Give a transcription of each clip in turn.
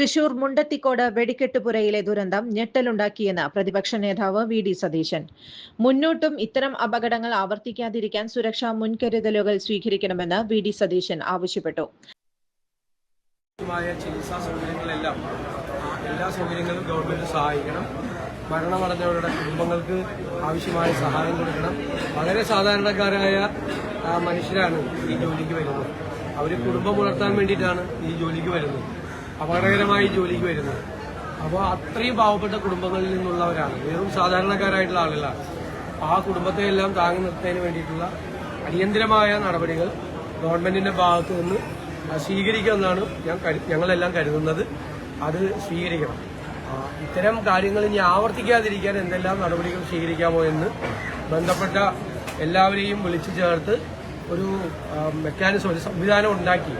തൃശൂർ മുണ്ടത്തിക്കോട് വെടിക്കെട്ടുപുരയിലെ ദുരന്തം ഞെട്ടലുണ്ടാക്കിയെന്ന് പ്രതിപക്ഷ നേതാവ് വി.ഡി. സതീശൻ. മുന്നോട്ടും ഇത്തരം അപകടങ്ങൾ ആവർത്തിക്കാതിരിക്കാൻ സുരക്ഷാ മുൻകരുതലുകൾ സ്വീകരിക്കണമെന്ന് വി.ഡി. സതീശൻ ആവശ്യപ്പെട്ടു. ചികിത്സാ സൗകര്യങ്ങളെല്ലാം എല്ലാ സൗകര്യങ്ങളും ഗവൺമെന്റ് സഹായിക്കണം. മരണമടഞ്ഞവരുടെ കുടുംബങ്ങൾക്ക് ആവശ്യമായ സഹായം കൊടുക്കണം. വളരെ സാധാരണക്കാരായ മനുഷ്യരാണ് ഈ ജോലിക്ക് വരുന്നത്. അവർ കുടുംബം പുലർത്താൻ വേണ്ടിയിട്ടാണ് ഈ ജോലിക്ക് വരുന്നത്, അപകടകരമായി ജോലിക്ക് വരുന്നത്. അപ്പോൾ അത്രയും പാവപ്പെട്ട കുടുംബങ്ങളിൽ നിന്നുള്ളവരാണ്, വെറും സാധാരണക്കാരായിട്ടുള്ള ആളുകളാണ്. ആ കുടുംബത്തെ എല്ലാം താങ്ങി നിർത്തുന്നതിന് വേണ്ടിയിട്ടുള്ള അടിയന്തരമായ നടപടികൾ ഗവൺമെന്റിന്റെ ഭാഗത്തു നിന്ന് സ്വീകരിക്കുമെന്നാണ് ഞങ്ങളെല്ലാം കരുതുന്നത്. അത് സ്വീകരിക്കണം. ഇത്തരം കാര്യങ്ങൾ ഇനി ആവർത്തിക്കാതിരിക്കാൻ എന്തെല്ലാം നടപടികൾ സ്വീകരിക്കാമോ എന്ന് ബന്ധപ്പെട്ട എല്ലാവരെയും വിളിച്ചു ചേർത്ത് ഒരു മെക്കാനിസം, ഒരു സംവിധാനം ഉണ്ടാക്കി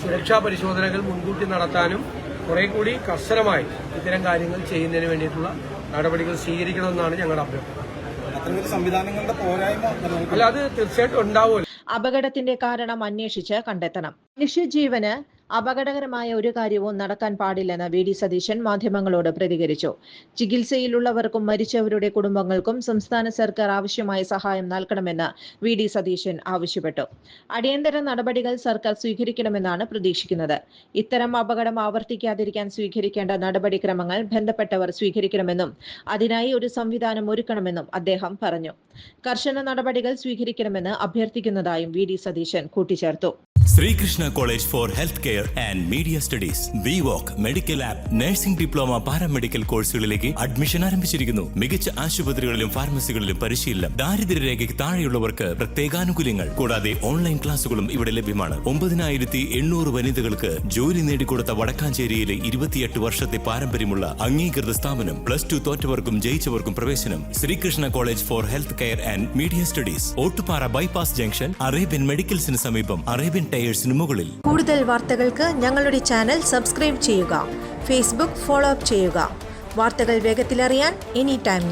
സുരക്ഷാ പരിശോധനകൾ മുൻകൂട്ടി നടത്താനും കുറെ കൂടി കർശനമായി ഇത്തരം കാര്യങ്ങൾ ചെയ്യുന്നതിന് വേണ്ടിയിട്ടുള്ള നടപടികൾ സ്വീകരിക്കണമെന്നാണ് ഞങ്ങളുടെ അഭ്യർത്ഥന. സംവിധാനങ്ങളുടെ പോരായ്മ അല്ല, അത് തീർച്ചയായിട്ടും ഉണ്ടാവുമല്ലോ. അപകടത്തിന്റെ കാരണം അന്വേഷിച്ച് കണ്ടെത്തണം. മനുഷ്യജീവന് അപകടകരമായ ഒരു കാര്യവും നടക്കാൻ പാടില്ലെന്ന് വി.ഡി. സതീശൻ മാധ്യമങ്ങളോട് പ്രതികരിച്ചു. ചികിത്സയിലുള്ളവർക്കും മരിച്ചവരുടെ കുടുംബങ്ങൾക്കും സംസ്ഥാന സർക്കാർ ആവശ്യമായ സഹായം നൽകണമെന്ന് വി.ഡി. സതീശൻ ആവശ്യപ്പെട്ടു. അടിയന്തര നടപടികൾ സർക്കാർ സ്വീകരിക്കണമെന്നാണ് പ്രതീക്ഷിക്കുന്നത്. ഇത്തരം അപകടം ആവർത്തിക്കാതിരിക്കാൻ സ്വീകരിക്കേണ്ട നടപടിക്രമങ്ങൾ ബന്ധപ്പെട്ടവർ സ്വീകരിക്കണമെന്നും അതിനായി ഒരു സംവിധാനം ഒരുക്കണമെന്നും അദ്ദേഹം പറഞ്ഞു. കർശന നടപടികൾ സ്വീകരിക്കണമെന്ന് അഭ്യർത്ഥിക്കുന്നതായും വി.ഡി. സതീശൻ കൂട്ടിച്ചേർത്തു. Sreekrishna college for health care and media studies, B Voc, medical app, nursing diploma, paramedical കോഴ്സുകളിലേക്ക് അഡ്മിഷൻ ആരംഭിച്ചിരിക്കുന്നു. മികച്ച ആശുപത്രികളിലും ഫാർമസികളിലും പരിശീലനം. ദാരിദ്ര്യരേഖയ്ക്ക് താഴെയുള്ളവർക്ക് പ്രത്യേകാനുകൂല്യങ്ങൾ. കൂടാതെ ഓൺലൈൻ ക്ലാസുകളും ഇവിടെ ലഭ്യമാണ്. 9800 വനിതകൾക്ക് ജോലി നേടിക്കൊടുത്ത വടക്കാഞ്ചേരിയിലെ 28 വർഷത്തെ പാരമ്പര്യമുള്ള അംഗീകൃത സ്ഥാപനം. +2 തോറ്റവർക്കും ജയിച്ചവർക്കും പ്രവേശനം. Sreekrishna college for health care and media studies, Ottupara bypass junction, Arabian മെഡിക്കൽസിന് സമീപം, അറേബ്യൻ ടയേഴ്സിന് മുകളിൽ. കൂടുതൽ വാർത്തകൾക്ക് ഞങ്ങളുടെ ചാനൽ സബ്സ്ക്രൈബ് ചെയ്യുക. ഫേസ്ബുക്ക് ഫോളോ അപ്പ് ചെയ്യുക. വാർത്തകൾ വേഗത്തിലറിയാൻ എനി ടൈം ന്യൂസ്.